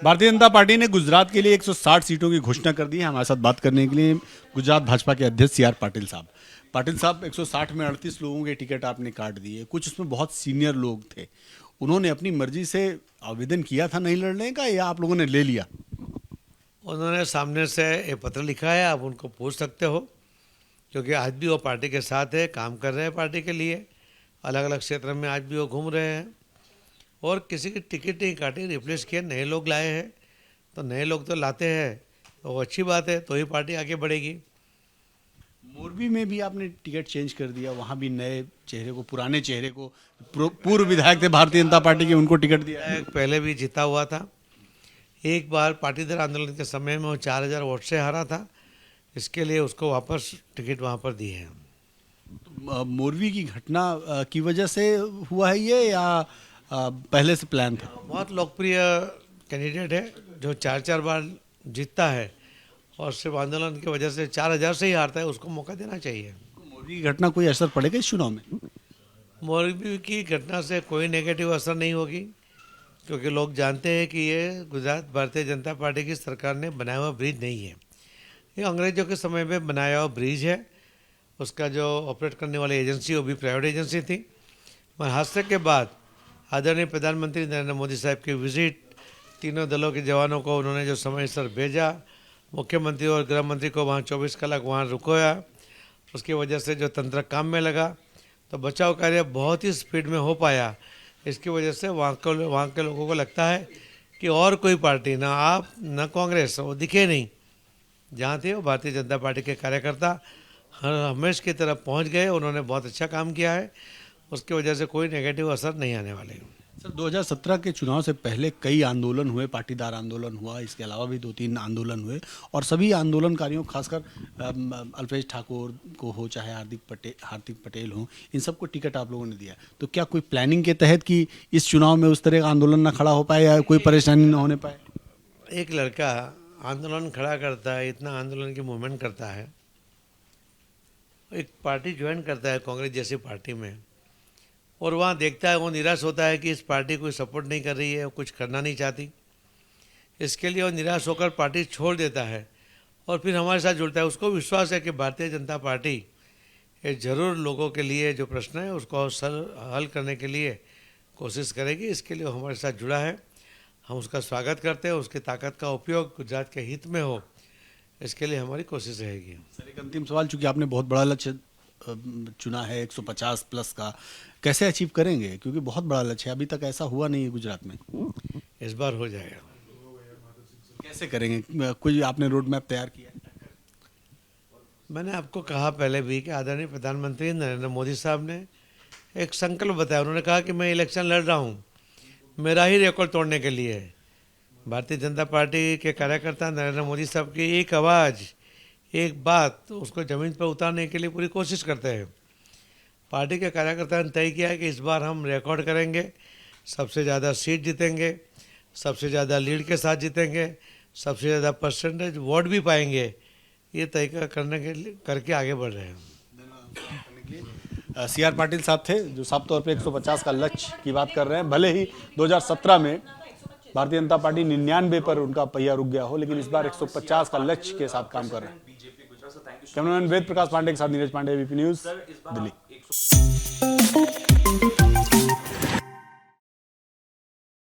Bharatiya Janata party ने गुजरात के लिए 160 सीटों की घोषणा कर दी है। हमारे साथ बात करने के लिए गुजरात भाजपा के अध्यक्ष सी आर पाटिल साहब। पाटिल साहब, 160 में 38 लोगों के टिकट आपने काट दिए, कुछ उसमें बहुत सीनियर लोग थे, उन्होंने अपनी मर्जी से आवेदन किया था नहीं लड़ने का, या आप लोगों ने ले लिया? उन्होंने सामने से एक पत्र लिखा है, आप उनको पूछ सकते हो, क्योंकि आज भी वो पार्टी के साथ है, काम कर रहे हैं पार्टी के लिए, अलग अलग क्षेत्र में आज भी वो घूम रहे हैं और किसी की टिकट नहीं काटी, रिप्लेस किए, नए लोग लाए हैं। तो नए लोग तो लाते हैं तो वो अच्छी बात है, तो ही पार्टी आगे बढ़ेगी। मोरबी में भी आपने टिकट चेंज कर दिया, वहां भी नए चेहरे को, पुराने चेहरे को, पूर्व विधायक थे भारतीय जनता पार्टी के, उनको टिकट दिया। पहले भी जीता हुआ था, एक बार पाटीदार आंदोलन के समय में वो 4000 वोट से हारा था, इसके लिए उसको वापस टिकट वहाँ पर दी है। मोरबी की घटना की वजह से हुआ है ये, या पहले से प्लान था? बहुत लोकप्रिय कैंडिडेट है जो 4 बार जीतता है और सिर्फ आंदोलन की वजह से 4000 से ही हारता है, उसको मौका देना चाहिए। मोरबी की घटना कोई असर पड़ेगा इस चुनाव में? मोरबी की घटना से कोई नेगेटिव असर नहीं होगी, क्योंकि लोग जानते हैं कि ये गुजरात भारतीय जनता पार्टी की सरकार ने बनाया हुआ ब्रिज नहीं है, ये अंग्रेजों के समय में बनाया हुआ ब्रिज है। उसका जो ऑपरेट करने वाली एजेंसी वो भी प्राइवेट एजेंसी थी। मगर हादसे के बाद आदरणीय प्रधानमंत्री नरेंद्र मोदी साहब की विजिट, तीनों दलों के जवानों को उन्होंने जो समय सर भेजा, मुख्यमंत्री और गृह मंत्री को वहाँ 24 कलाक वहाँ रुकोया, उसकी वजह से जो तंत्र काम में लगा तो बचाव कार्य बहुत ही स्पीड में हो पाया। इसकी वजह से वहाँ के लोगों को लगता है कि और कोई पार्टी, ना आप ना कांग्रेस, वो दिखे नहीं, जहाँ थे वो भारतीय जनता पार्टी के कार्यकर्ता हमेश की तरफ पहुँच गए। उन्होंने बहुत अच्छा काम किया है, उसकी वजह से कोई नेगेटिव असर नहीं आने वाले। सर, 2017 के चुनाव से पहले कई आंदोलन हुए, पाटीदार आंदोलन हुआ, इसके अलावा भी 2-3 आंदोलन हुए, और सभी आंदोलनकारियों, खासकर अल्पेश ठाकुर को हो, चाहे हार्दिक पटेल हो, इन सबको टिकट आप लोगों ने दिया। तो क्या कोई प्लानिंग के तहत कि इस चुनाव में उस तरह का आंदोलन ना खड़ा हो पाए या कोई परेशानी ना होने पाए? एक लड़का आंदोलन खड़ा करता है, इतना आंदोलन की मूवमेंट करता है, एक पार्टी ज्वाइन करता है कांग्रेस जैसी पार्टी में, और वहाँ देखता है, वो निराश होता है कि इस पार्टी कोई सपोर्ट नहीं कर रही है, कुछ करना नहीं चाहती, इसके लिए वो निराश होकर पार्टी छोड़ देता है और फिर हमारे साथ जुड़ता है। उसको विश्वास है कि भारतीय जनता पार्टी ये जरूर लोगों के लिए जो प्रश्न है उसको हल करने के लिए कोशिश करेगी, इसके लिए वो हमारे साथ जुड़ा है। हम उसका स्वागत करते हैं, उसकी ताकत का उपयोग गुजरात के हित में हो, इसके लिए हमारी कोशिश रहेगी। सर, एक अंतिम सवाल, चूंकि आपने बहुत बड़ा लक्ष्य चुना है 150 प्लस का, कैसे अचीव करेंगे? क्योंकि बहुत बड़ा लक्ष्य है, अभी तक ऐसा हुआ नहीं है गुजरात में। इस बार हो जाएगा। कैसे करेंगे? कोई आपने रोड मैप तैयार किया है? मैंने आपको कहा पहले भी कि आदरणीय प्रधानमंत्री नरेंद्र मोदी साहब ने एक संकल्प बताया। उन्होंने कहा कि मैं इलेक्शन लड़ रहा हूँ मेरा ही रिकॉर्ड तोड़ने के लिए। भारतीय जनता पार्टी के कार्यकर्ता नरेंद्र मोदी साहब की एक आवाज़, एक बात, तो उसको ज़मीन पर उतारने के लिए पूरी कोशिश करते हैं। पार्टी के कार्यकर्ता ने तय किया है कि इस बार हम रिकॉर्ड करेंगे, सबसे ज़्यादा सीट जीतेंगे, सबसे ज़्यादा लीड के साथ जीतेंगे, सबसे ज़्यादा परसेंटेज वोट भी पाएंगे, ये तय करने के लिए करके आगे बढ़ रहे हैं। सी आर पाटिल साहब थे, जो साफ तौर पे 150 का लक्ष्य की बात कर रहे हैं। भले ही 2017 में भारतीय जनता पार्टी 99 पर उनका पहिया रुक गया हो, लेकिन इस बार 150 का लक्ष्य के साथ काम कर रहे हैं। कैमरामैन वेद प्रकाश पांडे के साथ नीरज पांडे, एबीपी न्यूज, दिल्ली।